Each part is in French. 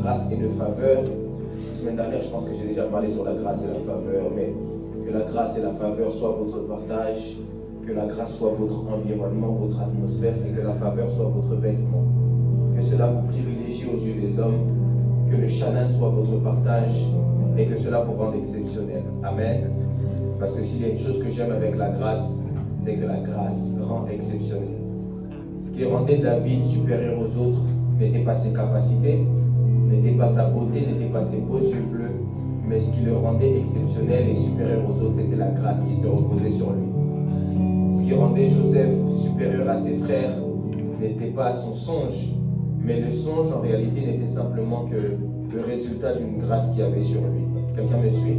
grâce et de faveur. La semaine dernière, je pense que j'ai déjà parlé sur la grâce et la faveur, mais que la grâce et la faveur soient votre partage, que la grâce soit votre environnement, votre atmosphère, et que la faveur soit votre vêtement. Que cela vous privilégie aux yeux des hommes, que le shannan soit votre partage, et que cela vous rende exceptionnel. Amen. Parce que s'il y a une chose que j'aime avec la grâce, c'est que la grâce rend exceptionnel. Ce qui rendait David supérieur aux autres n'était pas ses capacités, n'était pas sa beauté, n'était pas ses beaux yeux bleus, mais ce qui le rendait exceptionnel et supérieur aux autres, c'était la grâce qui se reposait sur lui. Ce qui rendait Joseph supérieur à ses frères n'était pas son songe, mais le songe en réalité n'était simplement que le résultat d'une grâce qu'il y avait sur lui. Quelqu'un me suit?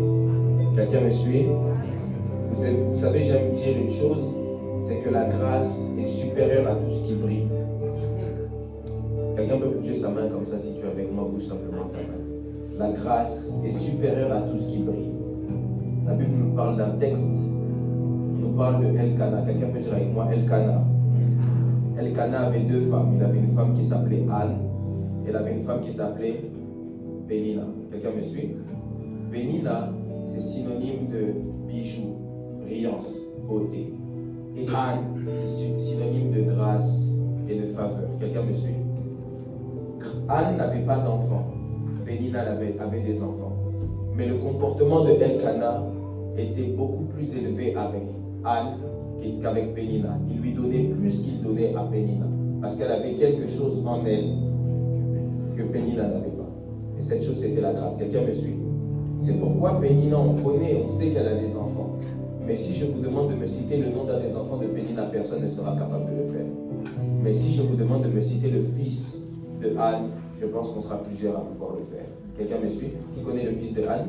Quelqu'un me suit? Vous savez, j'aime dire une chose, c'est que la grâce est supérieure à tout ce qui brille. Quelqu'un peut bouger sa main comme ça, si tu es avec moi, bouge simplement ta main. La grâce est supérieure à tout ce qui brille. La Bible nous parle d'un texte, on nous parle de Elkana. Quelqu'un peut dire avec moi Elkana. Elkana avait deux femmes. Il avait une femme qui s'appelait Anne, et il avait une femme qui s'appelait Pénina. Quelqu'un me suit? Pénina, c'est synonyme de bijoux, brillance, beauté. Et Anne, c'est synonyme de grâce et de faveur. Quelqu'un me suit? Anne n'avait pas d'enfants. Pénina avait des enfants. Mais le comportement de Elkana était beaucoup plus élevé avec Anne qu'avec Pénina. Il lui donnait plus qu'il donnait à Pénina. Parce qu'elle avait quelque chose en elle que Pénina n'avait pas. Et cette chose, c'était la grâce. Quelqu'un me suit? C'est pourquoi Pénina, on connaît, on sait qu'elle a des enfants. Mais si je vous demande de me citer le nom d'un des enfants de Pénina, personne ne sera capable de le faire. Mais si je vous demande de me citer le fils de Anne, je pense qu'on sera plusieurs à pouvoir le faire. Quelqu'un me suit? Qui connaît le fils de Anne?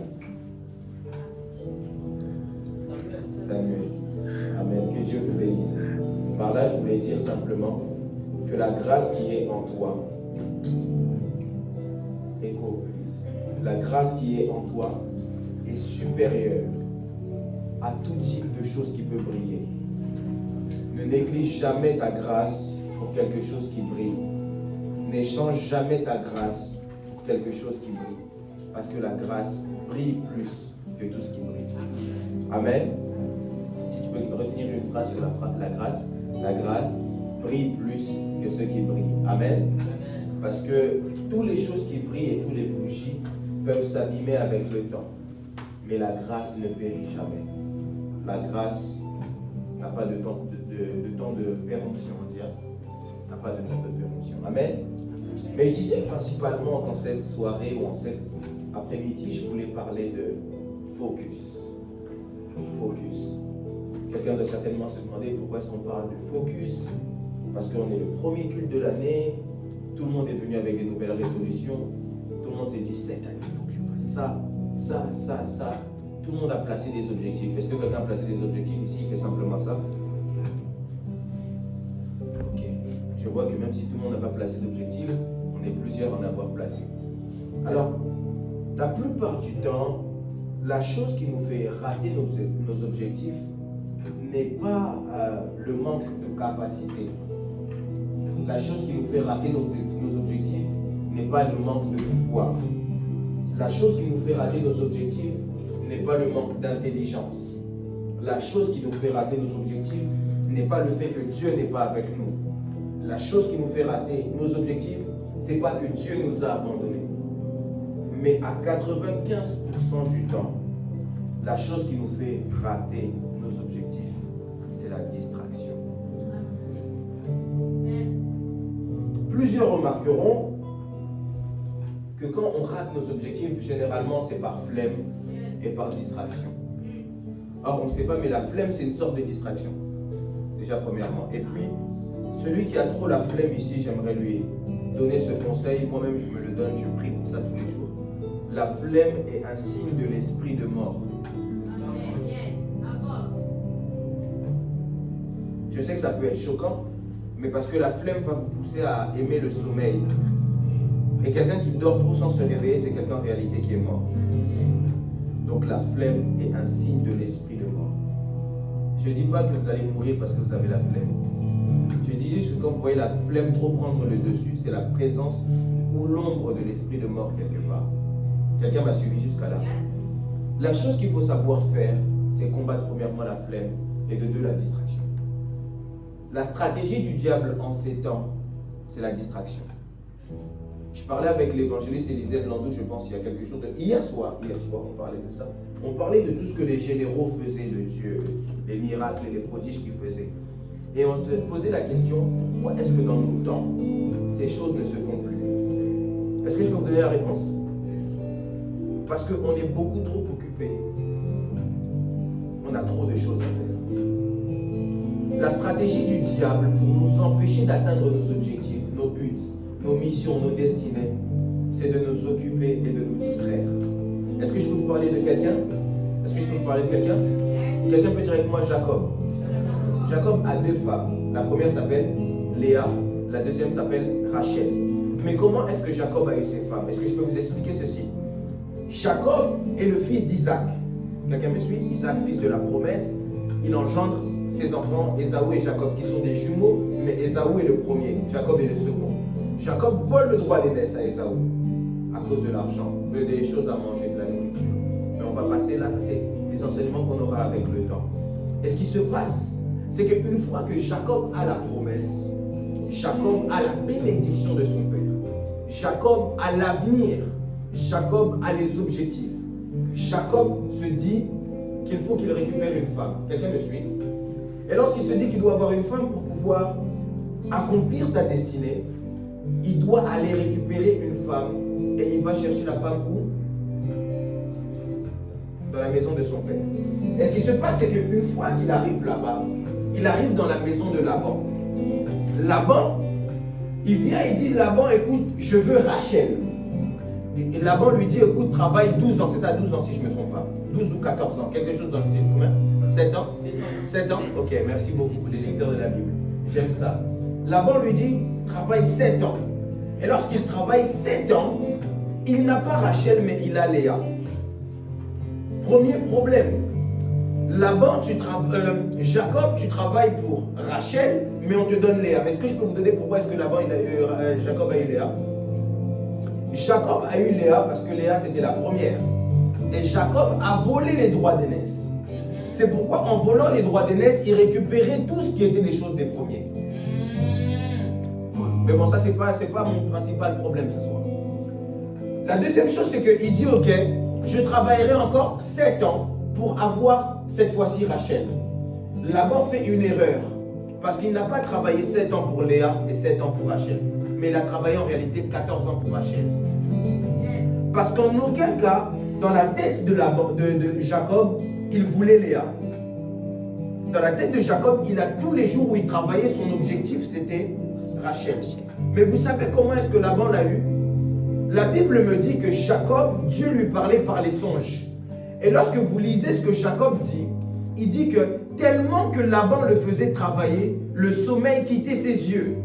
Samuel. Amen. Que Dieu vous bénisse. Par là, je voulais dire simplement que la grâce qui est en toi, écho, please. La grâce qui est en toi est supérieure à tout type de choses qui peut briller. Ne néglige jamais ta grâce pour quelque chose qui brille. N'échange jamais ta grâce pour quelque chose qui brille. Parce que la grâce brille plus que tout ce qui brille. Amen. Si tu peux retenir une phrase sur la grâce brille plus que ce qui brille. Amen. Parce que toutes les choses qui brillent et tous les bougies peuvent s'abîmer avec le temps. Mais la grâce ne périt jamais. La grâce n'a pas de temps de péremption, on dirait. N'a pas de temps de péremption. Amen. Mais je disais principalement dans cette soirée ou en cet après-midi, je voulais parler de focus. Focus. Quelqu'un doit certainement se demander pourquoi est-ce qu'on parle de focus. Parce qu'on est le premier culte de l'année. Tout le monde est venu avec des nouvelles résolutions. Tout le monde s'est dit, cette année, il faut que je fasse ça. Tout le monde a placé des objectifs. Est-ce que quelqu'un a placé des objectifs ici? Il fait simplement ça? Ok. Je vois que même si tout le monde n'a pas placé d'objectifs, on est plusieurs à en avoir placé. Alors, la plupart du temps, la chose qui nous fait rater nos objectifs n'est pas le manque de capacité. La chose qui nous fait rater nos objectifs n'est pas le manque de pouvoir. La chose qui nous fait rater nos objectifs n'est pas le manque d'intelligence. La chose qui nous fait rater nos objectifs n'est pas le fait que Dieu n'est pas avec nous. La chose qui nous fait rater nos objectifs, c'est pas que Dieu nous a abandonnés. Mais à 95% du temps, la chose qui nous fait rater nos objectifs, c'est la distraction. Plusieurs remarqueront que quand on rate nos objectifs, généralement c'est par flemme et par distraction. Or, on ne sait pas, mais la flemme, c'est une sorte de distraction. Déjà, premièrement. Et puis, celui qui a trop la flemme ici, j'aimerais lui donner ce conseil. Moi-même, je me le donne, je prie pour ça tous les jours. La flemme est un signe de l'esprit de mort. Je sais que ça peut être choquant, mais parce que la flemme va vous pousser à aimer le sommeil. Et quelqu'un qui dort trop sans se réveiller, c'est quelqu'un en réalité qui est mort. Donc la flemme est un signe de l'esprit de mort. Je ne dis pas que vous allez mourir parce que vous avez la flemme. Je dis juste que quand vous voyez la flemme trop prendre le dessus, c'est la présence ou l'ombre de l'esprit de mort quelque part. Quelqu'un m'a suivi jusqu'à là. La chose qu'il faut savoir faire, c'est combattre premièrement la flemme et de deux la distraction. La stratégie du diable en ces temps, c'est la distraction. Je parlais avec l'évangéliste Élisée Landou, je pense, il y a quelques jours. Hier soir, on parlait de ça. On parlait de tout ce que les généraux faisaient de Dieu, les miracles et les prodiges qu'ils faisaient. Et on se posait la question, pourquoi est-ce que dans nos temps, ces choses ne se font plus? Est-ce que je peux vous donner la réponse? Parce qu'on est beaucoup trop occupés. On a trop de choses à faire. La stratégie du diable pour nous empêcher d'atteindre nos objectifs, nos buts, nos missions, nos destinées, c'est de nous occuper et de nous distraire. Est-ce que je peux vous parler de quelqu'un? Est-ce que je peux vous parler de quelqu'un? Quelqu'un peut dire avec moi Jacob. Jacob a deux femmes. La première s'appelle Léa, la deuxième s'appelle Rachel. Mais comment est-ce que Jacob a eu ses femmes? Est-ce que je peux vous expliquer ceci? Jacob est le fils d'Isaac. Quelqu'un me suit? Isaac, fils de la promesse, il engendre ses enfants, Ésaü et Jacob, qui sont des jumeaux, mais Ésaü est le premier, Jacob est le second. Jacob vole le droit d'aînesse à Ésaü à cause de l'argent, des choses à manger, de la nourriture. Mais on va passer là, ça c'est les enseignements qu'on aura avec le temps. Et ce qui se passe, c'est qu'une fois que Jacob a la promesse, Jacob a la bénédiction de son père, Jacob a l'avenir, Jacob a les objectifs. Jacob se dit qu'il faut qu'il récupère une femme. Quelqu'un me suit? Et lorsqu'il se dit qu'il doit avoir une femme pour pouvoir accomplir sa destinée, il doit aller récupérer une femme et il va chercher la femme où? Dans la maison de son père. Et ce qui se passe, c'est qu'une fois qu'il arrive là-bas, il arrive dans la maison de Laban. Laban, il vient et dit, Laban, écoute, je veux Rachel. Et Laban lui dit, écoute, travaille 12 ans, c'est ça, 12 ans si je ne me trompe pas. 12 ou 14 ans, quelque chose dans le film. Combien? 7 ans? 7 ans? Ok, merci beaucoup, les lecteurs de la Bible. J'aime ça. Laban lui dit, travaille 7 ans. Et lorsqu'il travaille 7 ans, il n'a pas Rachel, mais il a Léa. Premier problème. Laban, Jacob, tu travailles pour Rachel, mais on te donne Léa. Mais est-ce que je peux vous donner pourquoi est-ce que Laban, Jacob a eu Léa? Jacob a eu Léa parce que Léa c'était la première. Et Jacob a volé les droits d'aînesse. C'est pourquoi en volant les droits d'aînesse, il récupérait tout ce qui était des choses des premiers. Mais bon, ça c'est pas mon principal problème ce soir. La deuxième chose, c'est qu'il dit, ok, je travaillerai encore 7 ans pour avoir cette fois-ci Rachel. Laban fait une erreur. Parce qu'il n'a pas travaillé 7 ans pour Léa et 7 ans pour Rachel. Mais il a travaillé en réalité 14 ans pour Rachel. Parce qu'en aucun cas, dans la tête de Jacob, il voulait Léa. Dans la tête de Jacob, il a tous les jours où il travaillait, son objectif c'était Rachel. Mais vous savez comment est-ce que Laban l'a eu? La Bible me dit que Jacob, Dieu lui parlait par les songes. Et lorsque vous lisez ce que Jacob dit, il dit que tellement que Laban le faisait travailler, le sommeil quittait ses yeux.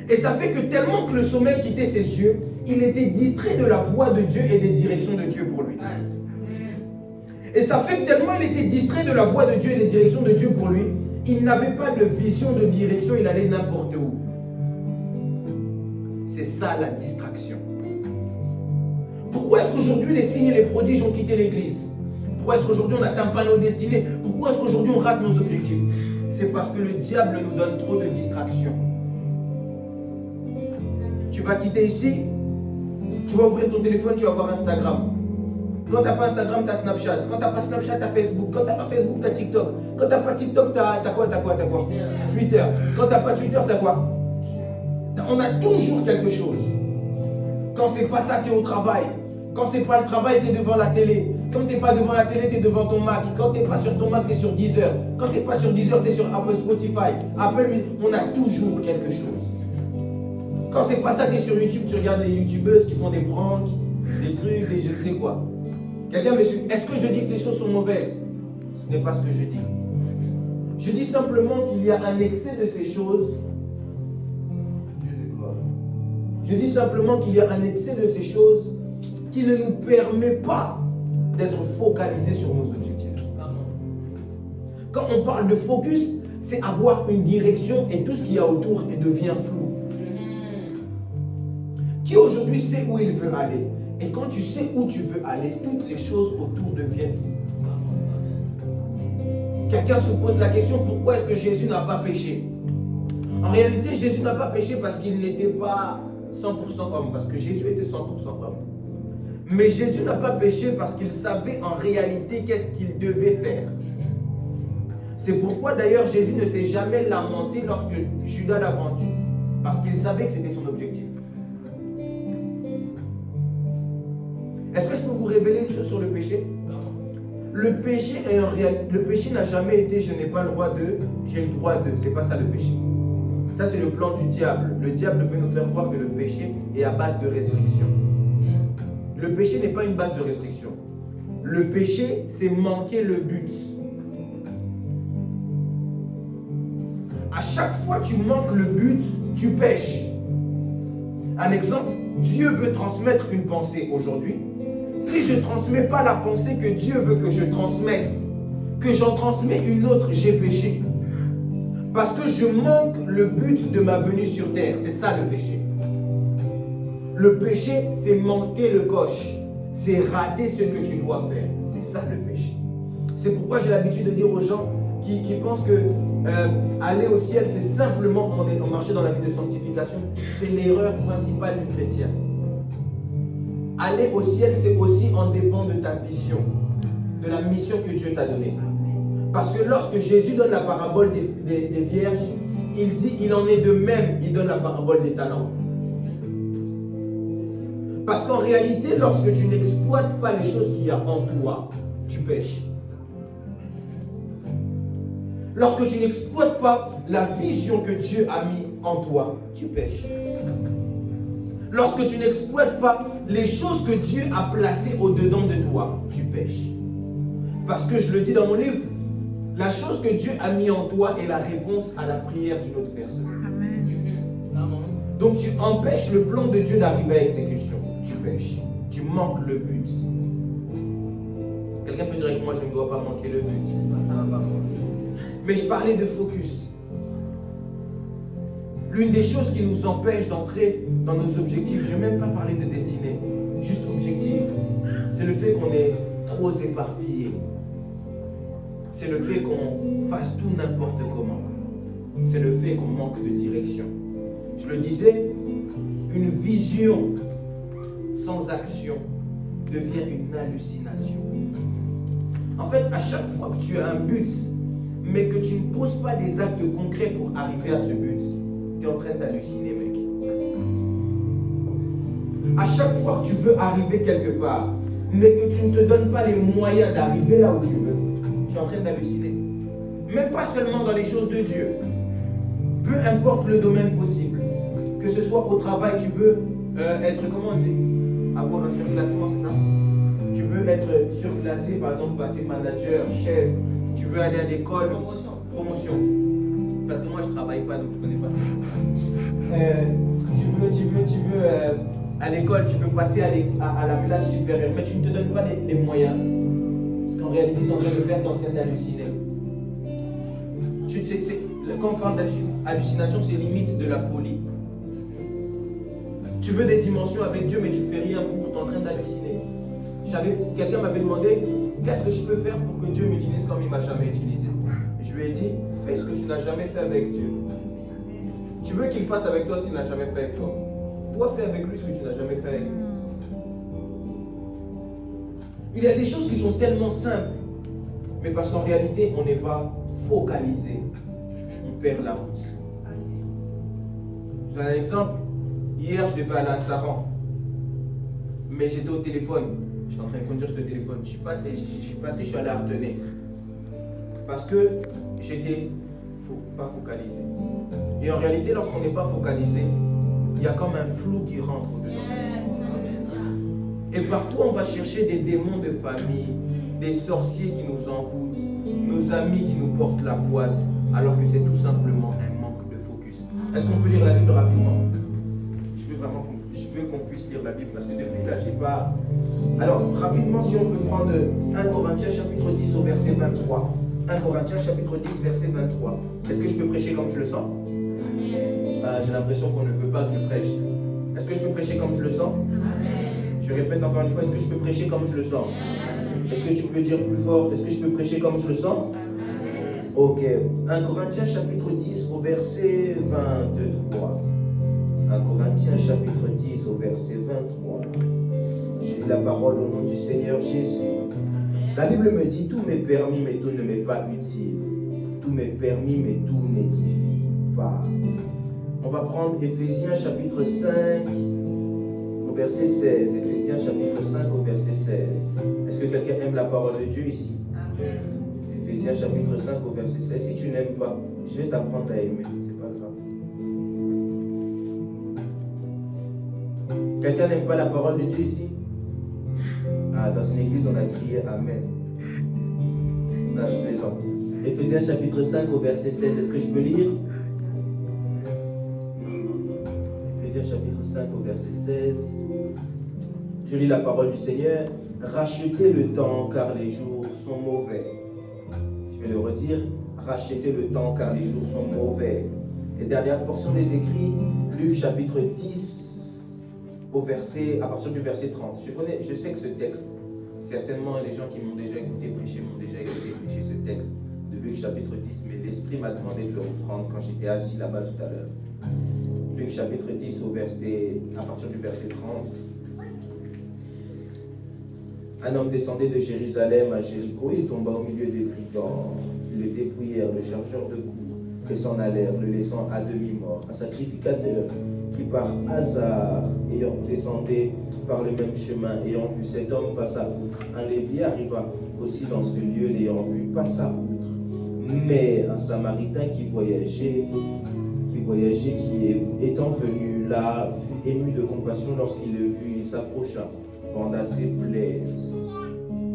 Et ça fait que tellement que le sommeil quittait ses yeux, il était distrait de la voix de Dieu et des directions de Dieu pour lui. Et ça fait que tellement il était distrait de la voix de Dieu et des directions de Dieu pour lui, il n'avait pas de vision, de direction, il allait n'importe où. C'est ça la distraction. Pourquoi est-ce qu'aujourd'hui les signes et les prodiges ont quitté l'église? Pourquoi est-ce qu'aujourd'hui on n'atteint pas nos destinées? Pourquoi est-ce qu'aujourd'hui on rate nos objectifs? C'est parce que le diable nous donne trop de distractions. Tu vas quitter ici, tu vas ouvrir ton téléphone, tu vas voir Instagram. Quand tu n'as pas Instagram, tu as Snapchat. Quand tu n'as pas Snapchat, tu as Facebook. Quand tu n'as pas Facebook, tu as TikTok. Quand tu n'as pas TikTok, tu as quoi? Twitter. Quand tu n'as pas Twitter, tu as quoi? On a toujours quelque chose. Quand c'est pas ça, tu es au travail. Quand c'est pas le travail, tu es devant la télé. Quand tu n'es pas devant la télé, tu es devant ton Mac. Quand tu n'es pas sur ton Mac, tu es sur Deezer. Quand tu n'es pas sur Deezer, tu es sur Apple, Spotify. On a toujours quelque chose. Quand c'est pas ça, tu es sur YouTube, tu regardes les youtubeuses qui font des pranks, des trucs, des je ne sais quoi. Quelqu'un me suit. Est-ce que je dis que ces choses sont mauvaises? Ce n'est pas ce que je dis. Je dis simplement qu'il y a un excès de ces choses. Je dis simplement qu'il y a un excès de ces choses qui ne nous permet pas d'être focalisés sur nos objectifs. Quand on parle de focus, c'est avoir une direction et tout ce qu'il y a autour devient flou. Qui aujourd'hui sait où il veut aller. Et quand tu sais où tu veux aller, toutes les choses autour deviennent vides. Quelqu'un se pose la question, pourquoi est-ce que Jésus n'a pas péché? En réalité, Jésus n'a pas péché parce qu'il n'était pas 100% homme, parce que Jésus était 100% homme. Mais Jésus n'a pas péché parce qu'il savait en réalité qu'est-ce qu'il devait faire. C'est pourquoi d'ailleurs Jésus ne s'est jamais lamenté lorsque Judas l'a vendu, parce qu'il savait que c'était son objectif. Est-ce que je peux vous révéler une chose sur le péché? Le péché est en réalité, le péché n'a jamais été je n'ai pas le droit de, j'ai le droit de. C'est pas ça le péché. Ça c'est le plan du diable. Le diable veut nous faire croire que le péché est à base de restriction. Le péché n'est pas une base de restriction. Le péché, c'est manquer le but. À chaque fois que tu manques le but, tu pèches. Un exemple, Dieu veut transmettre une pensée aujourd'hui. Si je ne transmets pas la pensée que Dieu veut que je transmette, que j'en transmets une autre, j'ai péché. Parce que je manque le but de ma venue sur terre. C'est ça le péché. Le péché, c'est manquer le coche. C'est rater ce que tu dois faire. C'est ça le péché. C'est pourquoi j'ai l'habitude de dire aux gens qui pensent que aller au ciel, c'est simplement marcher dans la vie de sanctification. C'est l'erreur principale du chrétien. Aller au ciel, c'est aussi en dépend de ta vision, de la mission que Dieu t'a donnée. Parce que lorsque Jésus donne la parabole des vierges, il dit, il en est de même, il donne la parabole des talents. Parce qu'en réalité, lorsque tu n'exploites pas les choses qu'il y a en toi, tu pèches. Lorsque tu n'exploites pas la vision que Dieu a mis en toi, tu pèches. Lorsque tu n'exploites pas les choses que Dieu a placées au-dedans de toi, tu pèches. Parce que je le dis dans mon livre, la chose que Dieu a mis en toi est la réponse à la prière d'une autre personne. Amen. Donc tu empêches le plan de Dieu d'arriver à exécution. Tu pèches. Tu manques le but. Quelqu'un peut dire avec moi, je ne dois pas manquer le but. Mais je parlais de focus. L'une des choses qui nous empêche d'entrer dans nos objectifs, je n'ai même pas parlé de destinée, juste objectif, c'est le fait qu'on est trop éparpillé. C'est le fait qu'on fasse tout n'importe comment. C'est le fait qu'on manque de direction. Je le disais, une vision sans action devient une hallucination. En fait, à chaque fois que tu as un but, mais que tu ne poses pas des actes concrets pour arriver à ce but, tu es en train d'halluciner, mec. À chaque fois que tu veux arriver quelque part, mais que tu ne te donnes pas les moyens d'arriver là où tu veux, tu es en train d'halluciner. Même pas seulement dans les choses de Dieu. Peu importe le domaine possible. Que ce soit au travail, tu veux être, comment on dit, avoir un surclassement, c'est ça? Tu veux être surclassé, par exemple, passer manager, chef. Tu veux aller à l'école. Promotion. Parce que moi, je ne travaille pas, donc je ne connais pas ça. Tu veux à l'école, tu veux passer à la classe supérieure, mais tu ne te donnes pas les moyens. Parce qu'en réalité, tu es en train de faire, tu es en train d'halluciner. Quand on parle d'hallucination, c'est limite de la folie. Tu veux des dimensions avec Dieu, mais tu ne fais rien pour, tu es en train d'halluciner. Quelqu'un m'avait demandé, qu'est-ce que je peux faire pour que Dieu m'utilise comme il ne m'a jamais utilisé? Je lui ai dit, fais ce que tu n'as jamais fait avec Dieu. Tu veux qu'il fasse avec toi ce qu'il n'a jamais fait avec toi. Toi, fais avec lui ce que tu n'as jamais fait avec lui. Il y a des choses qui sont tellement simples, mais parce qu'en réalité, on n'est pas focalisé. On perd la route. J'ai un exemple. Hier, je devais aller à Saran, mais j'étais au téléphone. J'étais en train de conduire, j'étais au téléphone. Je suis allé à Artenay. Parce que j'étais pas focalisé. Et en réalité, lorsqu'on n'est pas focalisé, il y a comme un flou qui rentre dedans. Et parfois, on va chercher des démons de famille, des sorciers qui nous envoûtent, nos amis qui nous portent la poisse, alors que c'est tout simplement un manque de focus. Est-ce qu'on peut lire la Bible rapidement? Je veux qu'on puisse lire la Bible parce que depuis là, j'ai pas... Alors, rapidement, si on peut prendre 1 Corinthiens chapitre 10 au verset 23. 1 Corinthiens chapitre 10 verset 23. Est-ce que je peux prêcher comme je le sens? J'ai l'impression qu'on ne veut pas que je prêche. Est-ce que je peux prêcher comme je le sens? Je répète encore une fois, est-ce que je peux prêcher comme je le sens? Est-ce que tu peux dire plus fort, est-ce que je peux prêcher comme je le sens? Ok. 1 Corinthiens chapitre 10 au verset 23. 1 Corinthiens chapitre 10 au verset 23. J'ai la parole au nom du Seigneur Jésus. La Bible me dit, tout m'est permis, mais tout ne m'est pas utile. Tout m'est permis, mais tout n'édifie pas. On va prendre Éphésiens chapitre 5 au verset 16. Éphésiens chapitre 5 au verset 16. Est-ce que quelqu'un aime la parole de Dieu ici? Amen. Éphésiens chapitre 5 au verset 16. Si tu n'aimes pas, je vais t'apprendre à aimer. C'est pas grave. Quelqu'un n'aime pas la parole de Dieu ici? Ah, dans une église, on a crié Amen. Non, je plaisante. Éphésiens chapitre 5 au verset 16. Est-ce que je peux lire? Éphésiens chapitre 5 au verset 16. Je lis la parole du Seigneur. Rachetez le temps car les jours sont mauvais. Je vais le redire. Rachetez le temps car les jours sont mauvais. Et dernière portion des écrits, Luc chapitre 10 au verset, à partir du verset 30. Je sais que ce texte, certainement les gens qui m'ont déjà écouté prêcher m'ont déjà écouté prêcher ce texte de Luc chapitre 10, mais l'Esprit m'a demandé de le reprendre quand j'étais assis là-bas tout à l'heure. Luc chapitre 10 au verset, à partir du verset 30. Un homme descendait de Jérusalem à Jéricho, il tomba au milieu des brigands. Ils le dépouillèrent, le chargeur de coups, et s'en allèrent, le laissant à demi-mort. Un sacrificateur qui par hasard, ayant descendu par le même chemin, ayant vu cet homme passa outre. Un Lévi arriva aussi dans ce lieu, l'ayant vu, passa outre. Mais un Samaritain qui voyageait, qui étant venu là, fut ému de compassion lorsqu'il le vit, il s'approcha, banda ses plaies,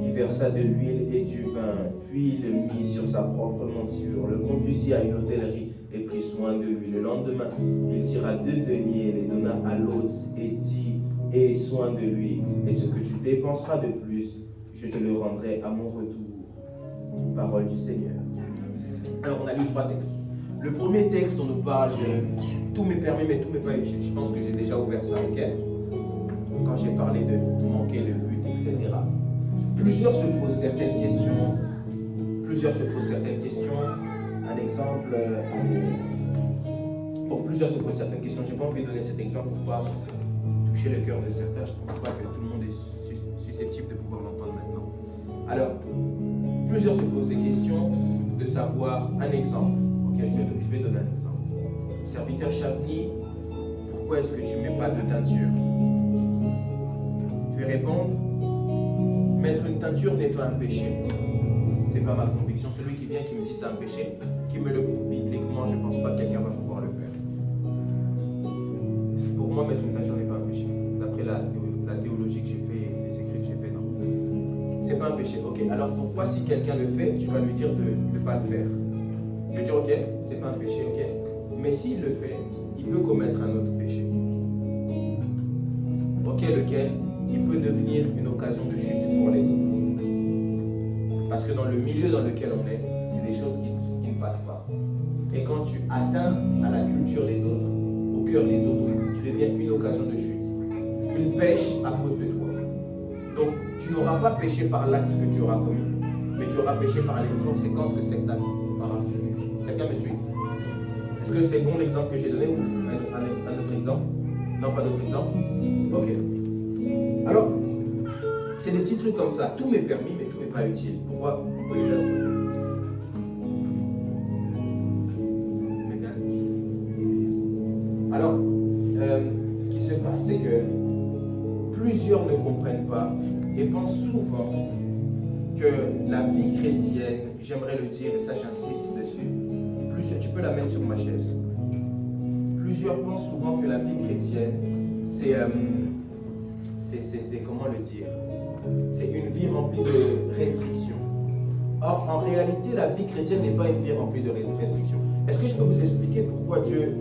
il versa de l'huile et du vin, puis le mit sur sa propre monture, le conduisit à une hôtellerie et prit soin de lui. Le lendemain, il tira 2 deniers, les donna à l'hôte et dit, aie soin de lui, et ce que tu dépenseras de plus, je te le rendrai à mon retour. Parole du Seigneur. Alors, on a lu 3 textes. Le premier texte, on nous parle de tout m'est permis, mais tout m'est pas utile. Je pense que j'ai déjà ouvert ça, ok? Quand j'ai parlé de manquer le but, etc. Plusieurs se posent certaines questions. Un exemple. Plusieurs se posent certaines questions. Je n'ai pas envie de donner cet exemple pour pas toucher le cœur de certains. Je ne pense pas que tout le monde est susceptible de pouvoir l'entendre maintenant. Alors, plusieurs se posent des questions de savoir un exemple. Ok, je vais donner un exemple. Serviteur Chavny, pourquoi est-ce que tu ne mets pas de teinture? Je vais répondre, mettre une teinture n'est pas un péché. Ce n'est pas ma conviction. Celui qui vient qui me dit c'est un péché, qui me le prouve bibliquement, je ne pense pas que quelqu'un va pouvoir le faire. Pour moi, mettre une teinture n'est pas un péché. D'après la théologie que j'ai fait et les écrits que j'ai fait, non. C'est pas un péché. Ok, alors pourquoi si quelqu'un le fait, tu vas lui dire de ne pas le faire? Je vais dire ok, c'est pas un péché, ok. Mais s'il le fait, il peut commettre un autre péché. Ok, lequel? Il peut devenir une occasion de chute pour les autres. Parce que dans le milieu dans lequel on est, c'est des choses qui ne passent pas. Et quand tu atteins à la culture des autres, au cœur des autres, tu deviens une occasion de chute. Une pêche à cause de toi. Donc, tu n'auras pas péché par l'acte que tu auras commis, mais tu auras péché par les conséquences que cet acte aura fait. Quelqu'un me suit? Est-ce que c'est bon l'exemple que j'ai donné ou un autre exemple? Non, pas d'autre exemple? Ok. Alors, c'est des petits trucs comme ça. Tout m'est permis, mais tout n'est pas utile. Pourquoi on peut les laisser? Alors, ce qui se passe, c'est que plusieurs ne comprennent pas et pensent souvent que la vie chrétienne, j'aimerais le dire et ça j'insiste dessus, tu peux la mettre sur ma chaise. Plusieurs pensent souvent que la vie chrétienne, c'est comment le dire? C'est une vie remplie de restrictions. Or, en réalité, la vie chrétienne n'est pas une vie remplie de restrictions. Est-ce que je peux vous expliquer pourquoi Dieu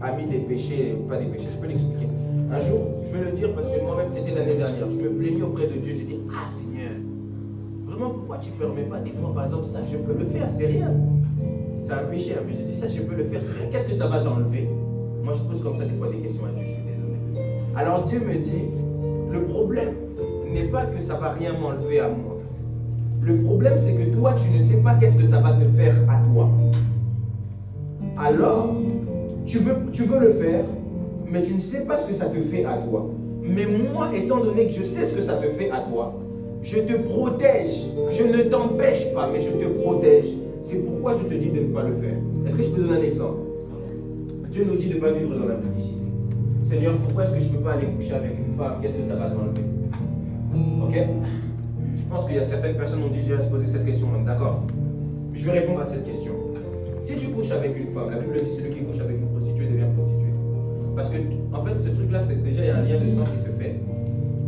a mis des péchés ou pas des péchés? Je peux l'expliquer. Un jour, je vais le dire parce que moi-même, c'était l'année dernière. Je me plaignais auprès de Dieu. J'ai dit, ah Seigneur, vraiment, pourquoi tu ne permets pas des fois, par exemple, ça, je peux le faire, c'est rien. C'est un péché, mais j'ai dit ça, je peux le faire, c'est rien. Qu'est-ce que ça va t'enlever? Moi, je pose comme ça des fois des questions à Dieu, je suis désolé. Alors Dieu me dit, le problème n'est pas que ça ne va rien m'enlever à moi. Le problème, c'est que toi, tu ne sais pas qu'est-ce que ça va te faire à toi. Alors, tu veux le faire, mais tu ne sais pas ce que ça te fait à toi. Mais moi, étant donné que je sais ce que ça te fait à toi, je te protège. Je ne t'empêche pas, mais je te protège. C'est pourquoi je te dis de ne pas le faire. Est-ce que je peux donner un exemple? Dieu nous dit de ne pas vivre dans la publicité. Seigneur, pourquoi est-ce que je ne peux pas aller coucher avec une femme? Qu'est-ce que ça va t'enlever? Ok? Je pense qu'il y a certaines personnes qui ont déjà se poser cette question. D'accord? Je vais répondre à cette question. Si tu couches avec une femme, la Bible dit celui qui couche avec une prostituée devient prostituée. Parce que, en fait, ce truc-là, c'est déjà, il y a un lien de sang qui se fait.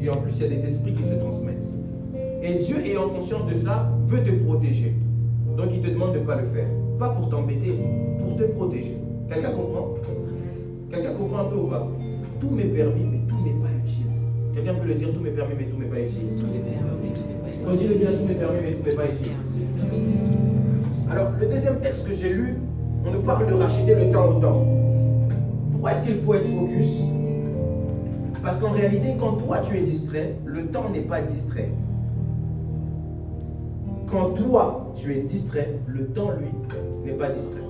Et en plus, il y a des esprits qui se transmettent. Et Dieu, ayant conscience de ça, veut te protéger. Donc, il te demande de ne pas le faire. Pas pour t'embêter, pour te protéger. Quelqu'un comprend? Quelqu'un comprend un peu ou pas? Tout m'est permis, mais tout n'est pas utile. Quelqu'un peut le dire, tout m'est permis, mais tout n'est pas utile. Redis-le bien, tout m'est permis, mais tout n'est pas utile. Alors, le deuxième texte que j'ai lu, on nous parle de racheter le temps au temps. Pourquoi est-ce qu'il faut être focus? Parce qu'en réalité, quand toi tu es distrait, le temps n'est pas distrait. Quand toi tu es distrait, le temps lui n'est pas distrait.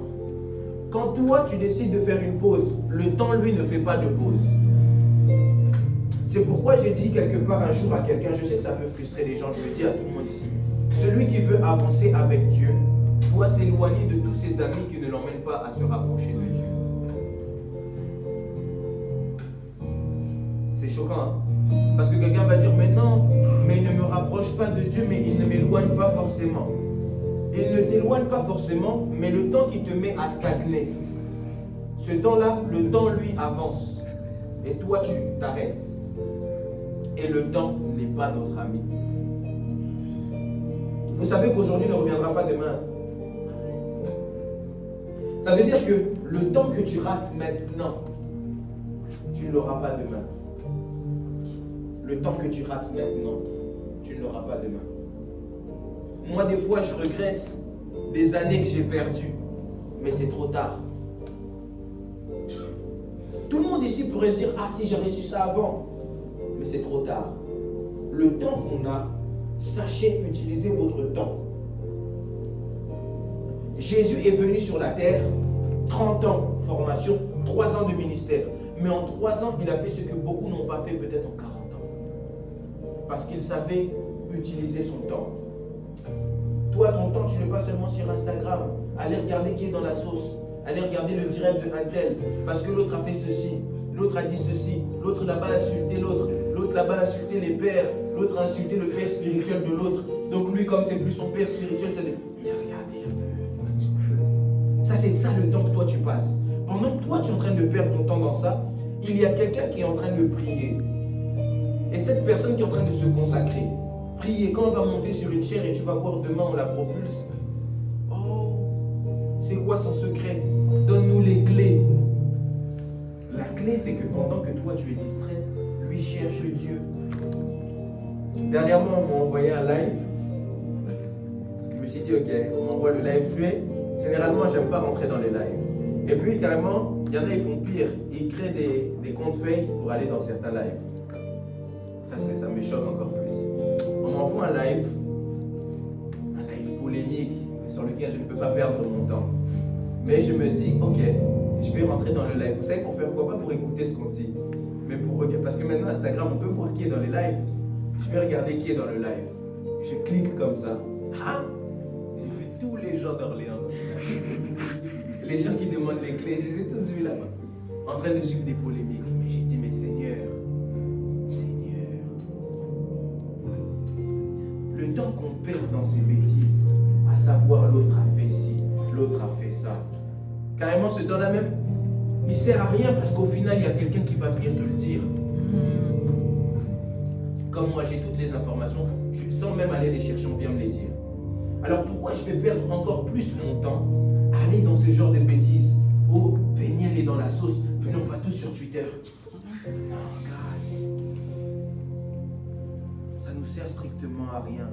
Quand toi tu décides de faire une pause, le temps lui ne fait pas de pause. C'est pourquoi j'ai dit quelque part un jour à quelqu'un, je sais que ça peut frustrer les gens, je le dis à tout le monde ici. Celui qui veut avancer avec Dieu doit s'éloigner de tous ses amis qui ne l'emmènent pas à se rapprocher de Dieu. C'est choquant, hein? Parce que quelqu'un va dire, mais non, mais il ne me rapproche pas de Dieu, mais il ne m'éloigne pas forcément. Il ne t'éloigne pas forcément, mais le temps qui te met à stagner, ce temps-là, le temps lui avance. Et toi, tu t'arrêtes. Et le temps n'est pas notre ami. Vous savez qu'aujourd'hui ne reviendra pas demain. Ça veut dire que le temps que tu rates maintenant, tu ne l'auras pas demain. Le temps que tu rates maintenant, tu ne l'auras pas demain. Moi, des fois, je regrette des années que j'ai perdues, mais c'est trop tard. Tout le monde ici pourrait se dire, ah si j'avais su ça avant, mais c'est trop tard. Le temps qu'on a, sachez utiliser votre temps. Jésus est venu sur la terre, 30 ans formation, 3 ans de ministère. Mais en 3 ans, il a fait ce que beaucoup n'ont pas fait peut-être en 40 ans. Parce qu'il savait utiliser son temps. Toi, ton temps, tu n'es pas seulement sur Instagram. Allez regarder qui est dans la sauce. Allez regarder le direct de Antel. Parce que l'autre a fait ceci. L'autre a dit ceci. L'autre là-bas a insulté l'autre. L'autre là-bas a insulté les pères. L'autre a insulté le père spirituel de l'autre. Donc lui, comme c'est plus son père spirituel, c'est de... Regardez un peu. Ça, c'est ça le temps que toi tu passes. Pendant que toi tu es en train de perdre ton temps dans ça, il y a quelqu'un qui est en train de prier. Et cette personne qui est en train de se consacrer, prier, quand on va monter sur une chaire et tu vas voir demain on la propulse. Oh, c'est quoi son secret? Donne-nous les clés. La clé, c'est que pendant que toi tu es distrait, lui cherche Dieu. Dernièrement, on m'a envoyé un live. Je me suis dit, ok, on m'envoie le live joué. Généralement, j'aime pas rentrer dans les lives. Et puis, carrément, il y en a, ils font pire. Ils créent des comptes fake pour aller dans certains lives. Ça me choque encore plus. On m'envoie un live polémique, sur lequel je ne peux pas perdre mon temps. Mais je me dis, ok, je vais rentrer dans le live. Vous savez pour faire quoi? Pas pour écouter ce qu'on dit, mais pour regarder. Parce que maintenant, Instagram, on peut voir qui est dans les lives. Je vais regarder qui est dans le live. Je clique comme ça. Ah, j'ai vu tous les gens d'Orléans. Les gens qui demandent les clés, je les ai tous vus là-bas. En train de suivre des polémiques. Mais j'ai dit, mais Seigneur, le temps qu'on perd dans ces bêtises, à savoir l'autre a fait ci, l'autre a fait ça. Carrément, ce temps-là même, il ne sert à rien parce qu'au final, il y a quelqu'un qui va venir te le dire. Comme moi, j'ai toutes les informations, sans même aller les chercher, on vient me les dire. Alors pourquoi je vais perdre encore plus mon temps à aller dans ce genre de bêtises? Oh, Penny, elle est dans la sauce, venons pas tous sur Twitter. Non, guys. Ça nous sert strictement à rien.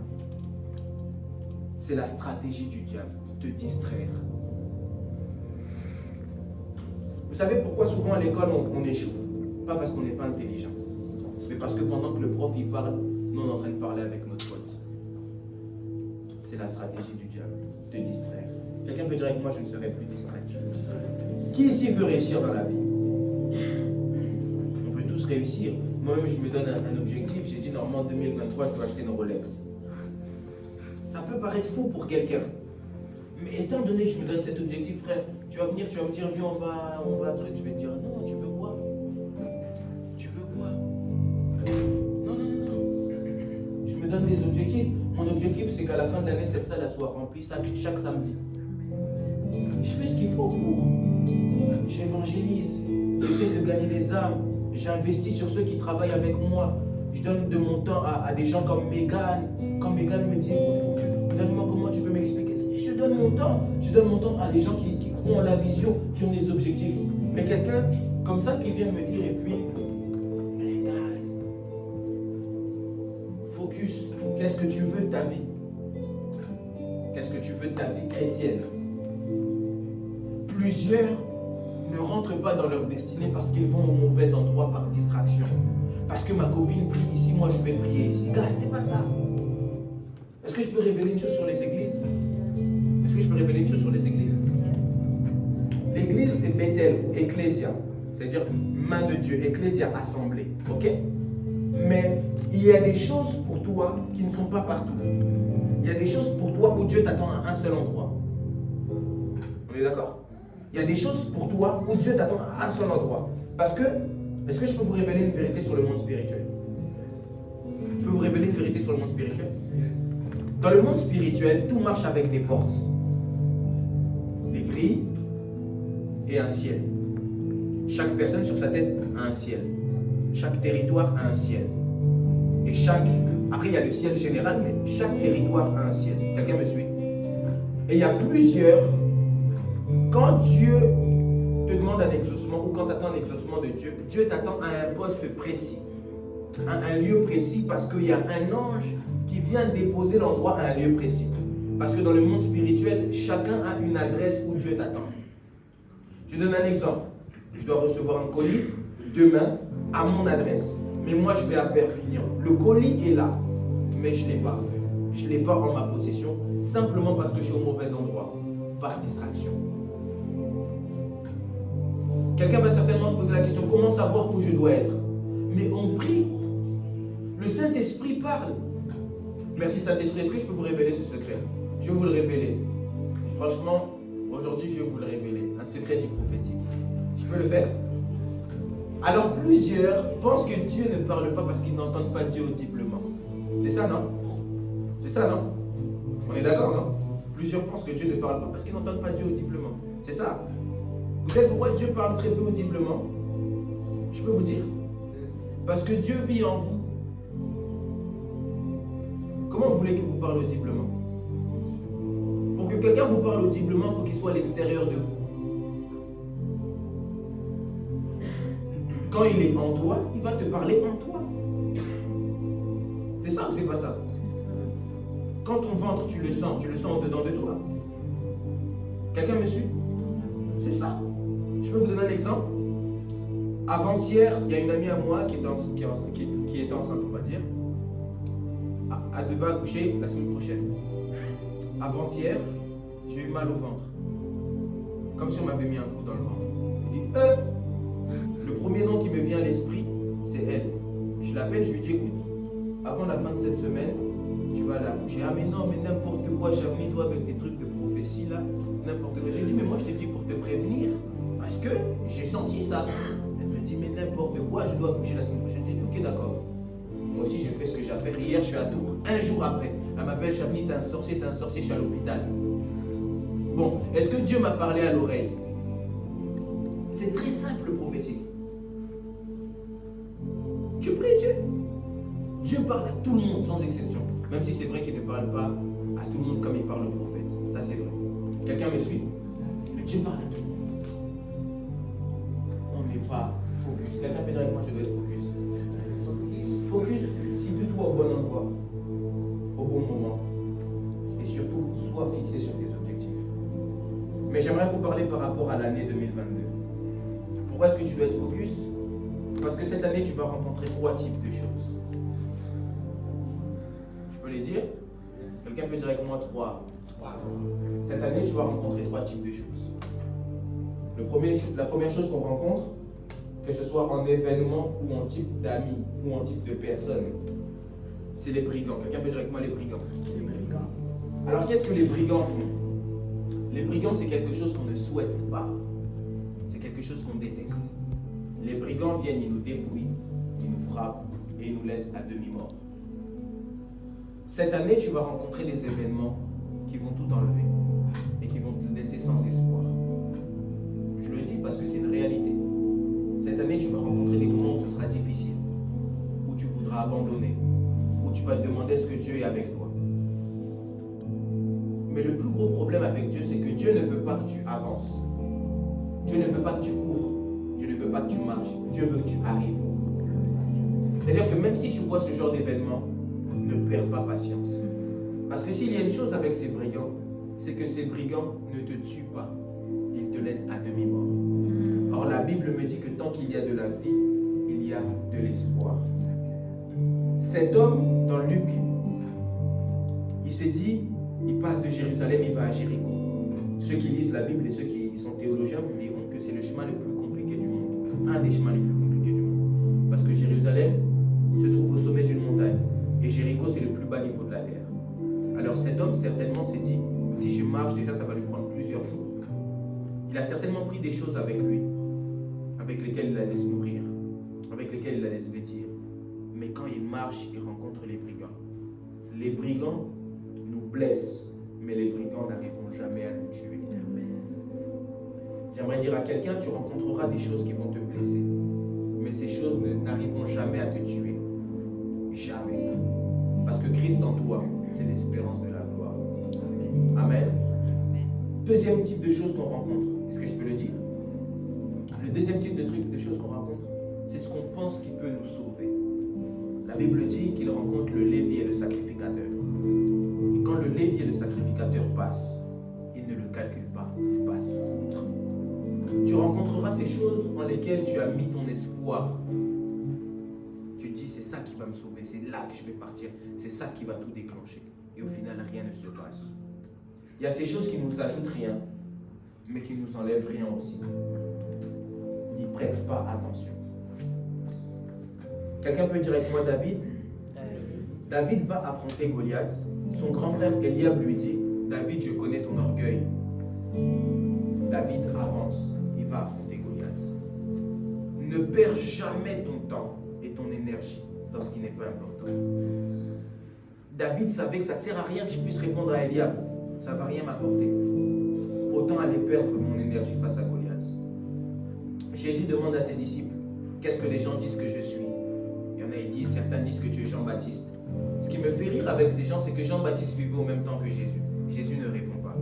C'est la stratégie du diable, te distraire. Vous savez pourquoi souvent à l'école on échoue? Pas parce qu'on n'est pas intelligent. mais parce que pendant que le prof il parle, nous on est en train de parler avec notre pote. C'est la stratégie du diable, te distraire. Quelqu'un peut dire avec moi, je ne serai plus distrait. Qui ici veut réussir dans la vie? On veut tous réussir. Moi-même, je me donne un objectif. J'ai dit, normalement, en 2023, je dois acheter une Rolex. Ça peut paraître fou pour quelqu'un. Mais étant donné que je me donne cet objectif, frère, tu vas venir, tu vas me dire, viens, on va truc. Je vais te dire, non, tu veux quoi? Tu veux quoi? Non, non, non, non. Je me donne des objectifs. Mon objectif, c'est qu'à la fin de l'année, cette salle soit remplie chaque samedi. Je fais ce qu'il faut pour. J'évangélise. J'essaie de gagner des âmes. J'investis sur ceux qui travaillent avec moi. Je donne de mon temps à des gens comme Megan. Quand Megan me dit, écoute, donne-moi comment tu peux m'expliquer. Je donne mon temps. Je donne mon temps à des gens qui croient en la vision, qui ont des objectifs. Mais quelqu'un comme ça qui vient me dire, et puis, hey guys, focus. Qu'est-ce que tu veux de ta vie? Qu'est-ce que tu veux de ta vie chrétienne? Plusieurs ne rentrent pas dans leur destinée parce qu'ils vont au mauvais endroit par distraction. Parce que ma copine prie ici, moi je vais prier ici. Gars, c'est pas ça. Est-ce que je peux révéler une chose sur les églises? Est-ce que je peux révéler une chose sur les églises? L'église, c'est Bethel ou Ecclésia. C'est-à-dire main de Dieu, Ecclésia, assemblée. Ok? Mais il y a des choses pour toi qui ne sont pas partout. Il y a des choses pour toi où Dieu t'attend à un seul endroit. On est d'accord? Il y a des choses pour toi où Dieu t'attend à un seul endroit. Parce que, est-ce que je peux vous révéler une vérité sur le monde spirituel? Je peux vous révéler une vérité sur le monde spirituel? Dans le monde spirituel, tout marche avec des portes, des grilles et un ciel. Chaque personne sur sa tête a un ciel. Chaque territoire a un ciel. Et après il y a le ciel général, mais chaque territoire a un ciel. Quelqu'un me suit? Et il y a plusieurs. Quand Dieu te demande un exaucement ou quand tu attends un exaucement de Dieu, Dieu t'attend à un poste précis, à un lieu précis, parce qu'il y a un ange qui vient déposer l'endroit à un lieu précis. Parce que dans le monde spirituel, chacun a une adresse où Dieu t'attend. Je donne un exemple. Je dois recevoir un colis demain à mon adresse. Mais moi, je vais à Perpignan. Le colis est là, mais je ne l'ai pas. Je ne l'ai pas en ma possession, simplement parce que je suis au mauvais endroit, par distraction. Quelqu'un va certainement se poser la question, comment savoir où je dois être? Mais on prie. Le Saint-Esprit parle. Merci Saint-Esprit, est-ce que je peux vous révéler ce secret? Je vais vous le révéler. Franchement, aujourd'hui, je vais vous le révéler. Un secret du prophétique. Je peux le faire? Alors plusieurs pensent que Dieu ne parle pas parce qu'ils n'entendent pas Dieu audiblement. C'est ça, non? C'est ça, non? On est d'accord, non? Plusieurs pensent que Dieu ne parle pas parce qu'ils n'entendent pas Dieu audiblement. C'est ça. Vous savez pourquoi Dieu parle très peu audiblement? Je peux vous dire. Parce que Dieu vit en vous. Comment vous voulez qu'il vous parle audiblement? Pour que quelqu'un vous parle audiblement, il faut qu'il soit à l'extérieur de vous. Quand il est en toi, il va te parler en toi. C'est ça ou c'est pas ça? Quand ton ventre, tu le sens au-dedans de toi. Quelqu'un me suit? C'est ça. Je peux vous donner un exemple. Avant-hier, il y a une amie à moi qui est enceinte, on va dire. Elle devait accoucher la semaine prochaine. Avant-hier, j'ai eu mal au ventre. Comme si on m'avait mis un coup dans le ventre. Je dis, le premier nom qui me vient à l'esprit, c'est elle. Je l'appelle, je lui dis, écoute, avant la fin de cette semaine, tu vas aller accoucher. Ah mais non, mais n'importe quoi, j'ai venu toi avec des trucs de prophétie là, n'importe quoi. J'ai dit, mais moi je t'ai dit pour te prévenir, parce que j'ai senti ça. Elle me dit, mais n'importe quoi, je dois accoucher la semaine prochaine. J'ai dit, ok d'accord. Moi aussi j'ai fait ce que j'ai à faire. Hier je suis à Tours, un jour après, elle m'appelle, Chavni, t'es un sorcier, je suis à l'hôpital. Bon, est-ce que Dieu m'a parlé à l'oreille? C'est très simple prophétique. Tu pries Dieu. Dieu parle à tout le monde sans exception. Même si c'est vrai qu'il ne parle pas à tout le monde comme il parle au prophète. Ça c'est vrai. Quelqu'un me suit? Mais Dieu parle à tout le monde. On n'est pas focus. Quelqu'un peut dire avec moi, je dois être focus. Focus, situe-toi au bon endroit, au bon moment. Et surtout, sois fixé sur tes objectifs. Mais j'aimerais vous parler par rapport à l'année 2022. Pourquoi est-ce que tu dois être focus? Parce que cette année, tu vas rencontrer 3 types de choses. Je peux les dire? Quelqu'un peut dire avec moi 3. Cette année, tu vas rencontrer 3 types de choses. La première chose qu'on rencontre, que ce soit en événement ou en type d'amis ou en type de personnes, c'est les brigands. Quelqu'un peut dire avec moi les brigands? Les brigands. Alors qu'est-ce que les brigands font? Les brigands, c'est quelque chose qu'on ne souhaite pas. C'est quelque chose qu'on déteste. Les brigands viennent, ils nous dépouillent, ils nous frappent et ils nous laissent à demi-mort. Cette année, tu vas rencontrer des événements qui vont tout enlever et qui vont te laisser sans espoir. Je le dis parce que c'est une réalité. Cette année, tu vas rencontrer des moments où ce sera difficile, où tu voudras abandonner, où tu vas te demander est-ce que Dieu est avec toi. Mais le plus gros problème avec Dieu, c'est que Dieu ne veut pas que tu avances. Dieu ne veut pas que tu cours. Dieu ne veut pas que tu marches. Dieu veut que tu arrives. C'est-à-dire que même si tu vois ce genre d'événement, ne perds pas patience. Parce que s'il y a une chose avec ces brigands, c'est que ces brigands ne te tuent pas. Ils te laissent à demi-mort. Or, la Bible me dit que tant qu'il y a de la vie, il y a de l'espoir. Cet homme, dans Luc, il s'est dit, il passe de Jérusalem, il va à Jéricho. Ceux qui lisent la Bible et ceux qui sont théologiens vous diront que c'est le chemin le plus compliqué du monde. Un des chemins les plus compliqués du monde. Parce que Jérusalem se trouve au sommet d'une montagne. Et Jéricho, c'est le plus bas niveau de la terre. Alors cet homme, certainement, s'est dit, si je marche, déjà, ça va lui prendre plusieurs jours. Il a certainement pris des choses avec lui, avec lesquelles il allait se nourrir, avec lesquelles il allait se vêtir. Mais quand il marche, il rencontre les brigands. Les brigands nous blessent, mais les brigands n'arriveront jamais à nous tuer. J'aimerais dire à quelqu'un, tu rencontreras des choses qui vont te blesser, mais ces choses n'arriveront jamais à te tuer. Jamais. Parce que Christ en toi, c'est l'espérance de la gloire. Amen. Deuxième type de choses qu'on rencontre, est-ce que je peux le dire? Le deuxième type de choses qu'on rencontre, c'est ce qu'on pense qui peut nous sauver. La Bible dit qu'il rencontre le Lévi et le sacrificateur. Et quand le Lévi et le sacrificateur passent, il ne le calcule pas, il passe outre. Tu rencontreras ces choses en lesquelles tu as mis ton espoir. Tu te dis, c'est ça qui va me sauver, c'est là que je vais partir, c'est ça qui va tout déclencher. Et au final, rien ne se passe. Il y a ces choses qui ne nous ajoutent rien, mais qui ne nous enlèvent rien aussi. N'y prête pas attention. Quelqu'un peut dire avec moi David? David va affronter Goliath. Son grand frère Eliab lui dit, David, je connais ton orgueil. David avance, il va affronter Goliath. Ne perds jamais ton temps et ton énergie dans ce qui n'est pas important. David savait que ça ne sert à rien que je puisse répondre à Eliab. Ça ne va rien m'apporter. Autant aller perdre mon énergie face à Goliath. Jésus demande à ses disciples, qu'est-ce que les gens disent que je suis? Il y en a qui disent, certains disent que tu es Jean-Baptiste. Ce qui me fait rire avec ces gens, c'est que Jean-Baptiste vivait au même temps que Jésus. Jésus ne répond pas.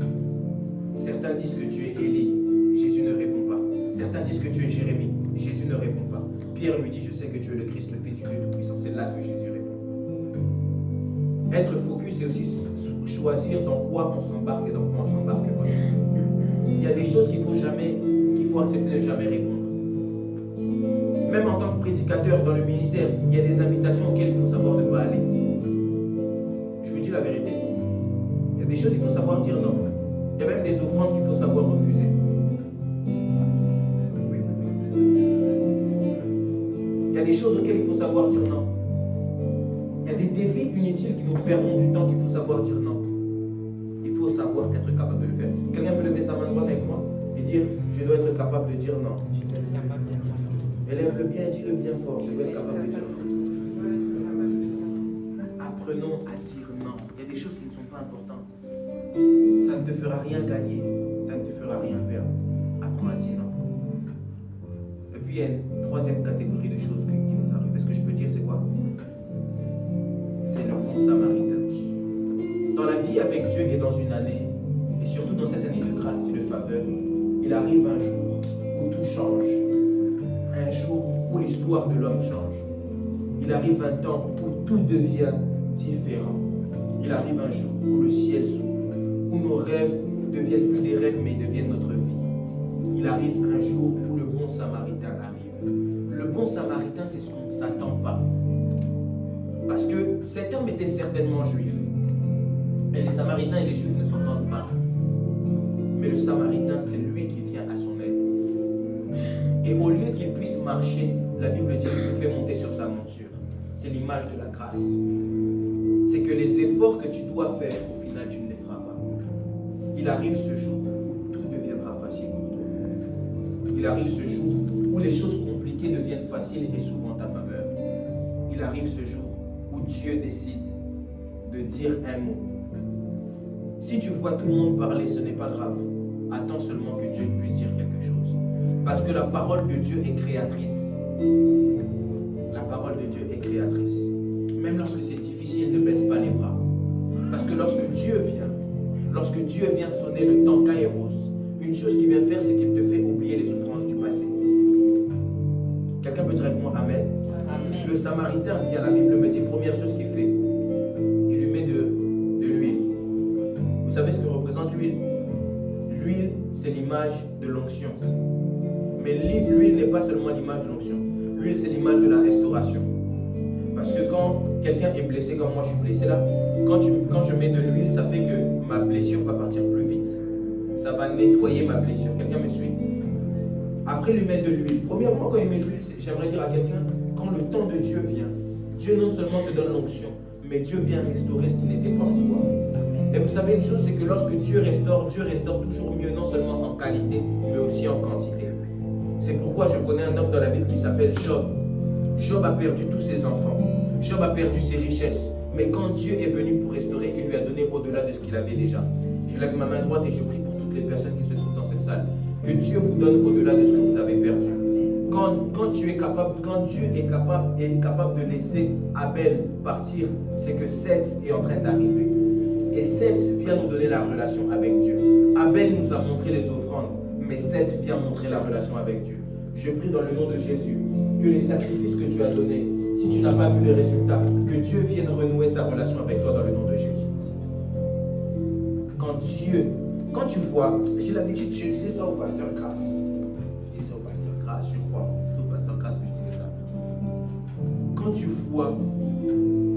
Certains disent que tu es Élie. Jésus ne répond pas. Certains disent que tu es Jérémie. Jésus ne répond pas. Pierre lui dit, je sais que tu es le Christ, le Fils du Dieu Tout-Puissant. C'est là que Jésus répond. Être focus, c'est aussi choisir dans quoi on s'embarque et dans quoi on ne s'embarque pas. Il y a des choses qu'il faut accepter de ne jamais répondre. Même en tant que prédicateur dans le ministère, il y a des invitations auxquelles il faut savoir ne pas aller. Je vous dis la vérité. Il y a des choses qu'il faut savoir dire non. Il y a même des offrandes qu'il faut savoir refuser. Il y a des choses auxquelles il faut savoir dire non. Il y a des défis inutiles qui nous perdons du temps qu'il faut savoir dire non. Il faut savoir être capable de le faire. Quelqu'un peut lever sa main droite avec moi et dire, je dois être capable de dire non. Élève-le bien et dis-le bien fort. Je dois être capable de dire non. Apprenons à dire non. Il y a des choses qui ne sont pas importantes. Ça ne te fera rien gagner. Ça ne te fera rien perdre. Apprends à dire non. Et puis il y a une troisième catégorie de choses qui nous arrivent. Est-ce que je peux dire c'est quoi? C'est le bon samaritain. Dans la vie avec Dieu et dans une année, et surtout dans cette année de grâce et de faveur, il arrive un jour où tout change. Un jour où l'histoire de l'homme change. Il arrive un temps où tout devient différent. Il arrive un jour où le ciel s'ouvre, où nos rêves ne deviennent plus des rêves mais deviennent notre vie. Il arrive un jour où le bon samaritain arrive. Le bon samaritain, c'est ce qu'on ne s'attend pas. Parce que cet homme était certainement juif. Et les samaritains et les juifs ne s'entendent pas. Mais le samaritain, c'est lui qui vient à son aide. Et au lieu qu'il puisse marcher, la Bible dit qu'il le fait monter sur sa monture. C'est l'image de la grâce. C'est que les efforts que tu dois faire, au final, tu ne les feras pas. Il arrive ce jour où tout deviendra facile pour toi. Il arrive ce jour où les choses compliquées deviennent faciles et souvent en ta faveur. Il arrive ce jour où Dieu décide de dire un mot. Si tu vois tout le monde parler, ce n'est pas grave. Attends seulement que Dieu puisse dire quelque chose. Parce que la parole de Dieu est créatrice. La parole de Dieu est créatrice. Même lorsque c'est difficile, ne baisse pas les bras. Parce que lorsque Dieu vient sonner le temps kairos, une chose qu'il vient faire, c'est qu'il te fait oublier les souffrances du passé. Quelqu'un peut dire avec moi Amen. Amen. Le samaritain vient, la Bible me dit, première chose qu'il fait, il lui met de l'huile. Vous savez ce que représente l'huile? L'huile, c'est l'image de l'onction. Mais l'huile n'est pas seulement l'image de l'onction. L'huile, c'est l'image de la restauration. Parce que quand quelqu'un est blessé, comme moi je suis blessé là, quand je mets de l'huile, ça fait que ma blessure va partir plus vite. Ça va nettoyer ma blessure. Quelqu'un me suit? Après lui mettre de l'huile. Premièrement, quand il met de l'huile, j'aimerais dire à quelqu'un, quand le temps de Dieu vient, Dieu non seulement te donne l'onction, mais Dieu vient restaurer ce qui n'était pas en toi. Et vous savez une chose, c'est que lorsque Dieu restaure toujours mieux, non seulement en qualité, mais aussi en quantité. C'est pourquoi je connais un homme dans la Bible qui s'appelle Job. Job a perdu tous ses enfants. Job a perdu ses richesses. Mais quand Dieu est venu pour restaurer, il lui a donné au-delà de ce qu'il avait déjà. Je lève ma main droite et je prie pour toutes les personnes qui se trouvent dans cette salle. Que Dieu vous donne au-delà de ce que vous avez perdu. Quand Dieu est capable de laisser Abel partir, c'est que Seth est en train d'arriver. Et Seth vient nous donner la relation avec Dieu. Abel nous a montré les offrandes, mais Seth vient montrer la relation avec Dieu. Je prie dans le nom de Jésus que les sacrifices que Dieu a donnés, si tu n'as pas vu les résultats, que Dieu vienne renouer sa relation avec toi dans le nom de Jésus. Quand tu vois, j'ai l'habitude, je disais ça au pasteur Grasse. Je disais au pasteur Grasse, je crois. C'est au pasteur Grasse que je disais ça. Quand tu vois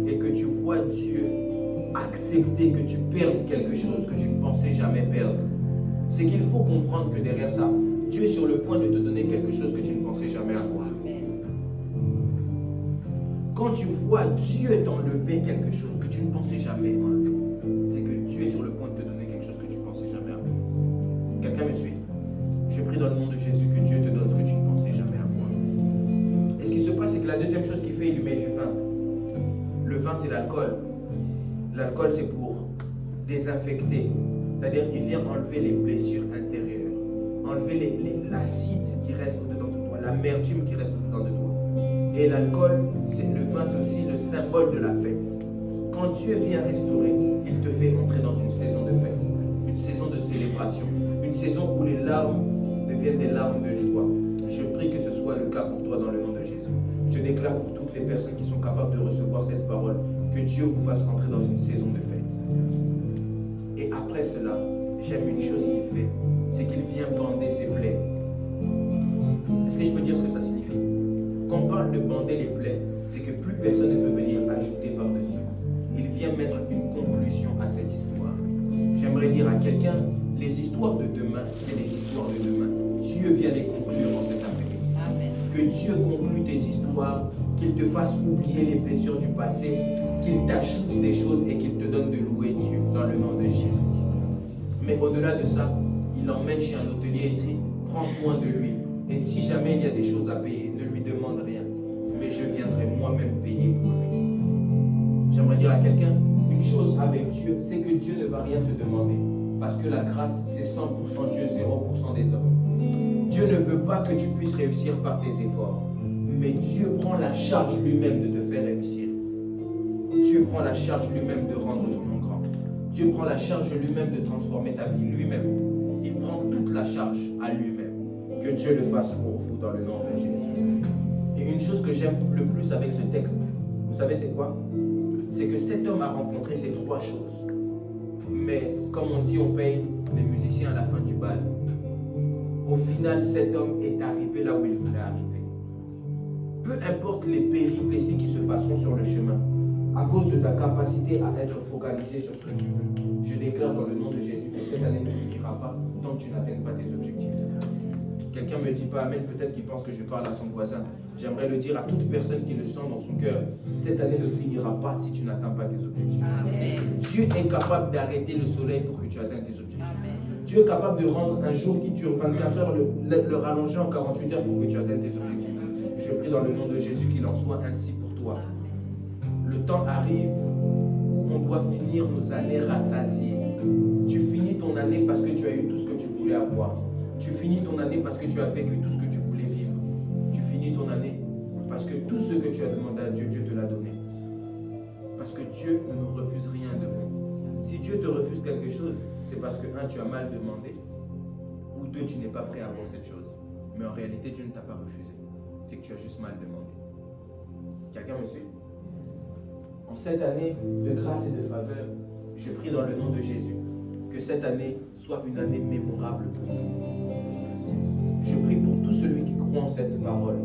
et que tu vois Dieu accepter que tu perdes quelque chose que tu ne pensais jamais perdre, c'est qu'il faut comprendre que derrière ça, Dieu est sur le point de te donner quelque chose que tu ne pensais jamais avoir. Quand tu vois Dieu t'enlever quelque chose que tu ne pensais jamais enlever, c'est que Dieu est sur le point de te donner quelque chose que tu ne pensais jamais avoir. Quelqu'un me suit? Je prie dans le nom de Jésus que Dieu te donne ce que tu ne pensais jamais avoir. Et ce qui se passe, c'est que la deuxième chose qu'il fait, il lui met du vin. Le vin, c'est l'alcool. L'alcool, c'est pour désinfecter. C'est-à-dire, il vient enlever les blessures intérieures, enlever l'acide qui reste au-dedans de toi, l'amertume qui reste au-dedans de toi. Et l'alcool, le vin, c'est aussi le symbole de la fête. Quand Dieu vient restaurer, il te fait entrer dans une saison de fête, une saison de célébration, une saison où les larmes deviennent des larmes de joie. Je prie que ce soit le cas pour toi dans le nom de Jésus. Je déclare pour toutes les personnes qui sont capables de recevoir cette parole, que Dieu vous fasse entrer dans une saison de fête. Et après cela, j'aime une chose qu'il fait, c'est qu'il vient bander ses plaies. Est-ce que je peux dire ce que ça signifie? Quand on parle de bander les plaies, c'est que plus personne ne peut venir ajouter par-dessus. Il vient mettre une conclusion à cette histoire. J'aimerais dire à quelqu'un, les histoires de demain, c'est les histoires de demain. Dieu vient les conclure en cet après-midi. Amen. Que Dieu conclue tes histoires, qu'il te fasse oublier les blessures du passé, qu'il t'ajoute des choses et qu'il te donne de louer Dieu dans le nom de Jésus. Mais au-delà de ça, il l'emmène chez un hôtelier et dit, prends soin de lui. Et si jamais il y a des choses à payer, ne lui demande rien. Mais je viendrai moi-même payer pour lui. J'aimerais dire à quelqu'un, une chose avec Dieu, c'est que Dieu ne va rien te demander. Parce que la grâce, c'est 100% Dieu, 0% des hommes. Dieu ne veut pas que tu puisses réussir par tes efforts. Mais Dieu prend la charge lui-même de te faire réussir. Dieu prend la charge lui-même de rendre ton nom grand. Dieu prend la charge lui-même de transformer ta vie lui-même. Il prend toute la charge à lui-même. Que Dieu le fasse pour vous dans le nom de Jésus. Et une chose que j'aime le plus avec ce texte, vous savez c'est quoi? C'est que cet homme a rencontré ces trois choses. Mais comme on dit, on paye les musiciens à la fin du bal. Au final, cet homme est arrivé là où il voulait arriver. peu importe les péripéties qui se passeront sur le chemin, à cause de ta capacité à être focalisé sur ce que tu veux, je déclare dans le nom de Jésus que cette année ne finira pas tant que tu n'atteignes pas tes objectifs. Quelqu'un ne me dit pas Amen, peut-être qu'il pense que je parle à son voisin. J'aimerais le dire à toute personne qui le sent dans son cœur. Cette année ne finira pas si tu n'atteins pas tes objectifs. Amen. Dieu est capable d'arrêter le soleil pour que tu atteignes tes objectifs. Amen. Dieu est capable de rendre un jour qui dure 24 heures, le rallonger en 48 heures pour que tu atteignes tes objectifs. Je prie dans le nom de Jésus qu'il en soit ainsi pour toi. Le temps arrive où on doit finir nos années rassasiées. Tu finis ton année parce que tu as eu tout ce que tu voulais avoir. Tu finis ton année parce que tu as vécu tout ce que tu voulais vivre. Tu finis ton année parce que tout ce que tu as demandé à Dieu, Dieu te l'a donné. Parce que Dieu ne nous refuse rien de bon. Si Dieu te refuse quelque chose, c'est parce que, un, tu as mal demandé, ou deux, tu n'es pas prêt à avoir cette chose. Mais en réalité, Dieu ne t'a pas refusé. C'est que tu as juste mal demandé. Quelqu'un me suit? En cette année de grâce et de faveur, je prie dans le nom de Jésus que cette année soit une année mémorable pour nous. Je prie pour tout celui qui croit en cette parole.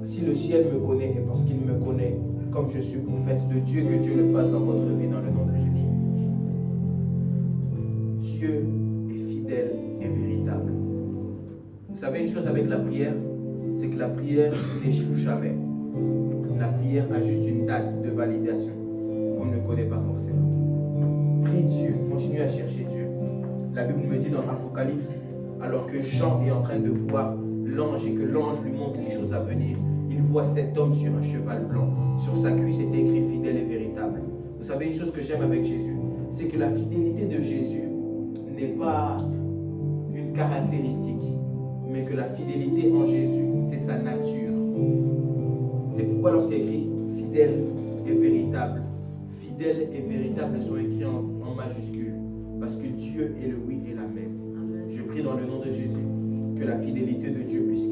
Si le ciel me connaît et parce qu'il me connaît, comme je suis prophète de Dieu, que Dieu le fasse dans votre vie dans le nom de Jésus. Dieu est fidèle et véritable. Vous savez une chose avec la prière, c'est que la prière n'échoue jamais. La prière a juste une date de validation qu'on ne connaît pas forcément. Prie Dieu, continue à chercher Dieu. La Bible me dit dans l'Apocalypse, alors que Jean est en train de voir l'ange et que l'ange lui montre les choses à venir, il voit cet homme sur un cheval blanc. Sur sa cuisse est écrit fidèle et véritable. Vous savez une chose que j'aime avec Jésus, c'est que la fidélité de Jésus n'est pas une caractéristique, mais que la fidélité en Jésus, c'est sa nature. C'est pourquoi lorsqu'il est écrit fidèle et véritable, fidèle et véritable sont écrits en majuscule, parce que Dieu est le oui et l'amen. Je prie dans le nom de Jésus que la fidélité de Dieu puisse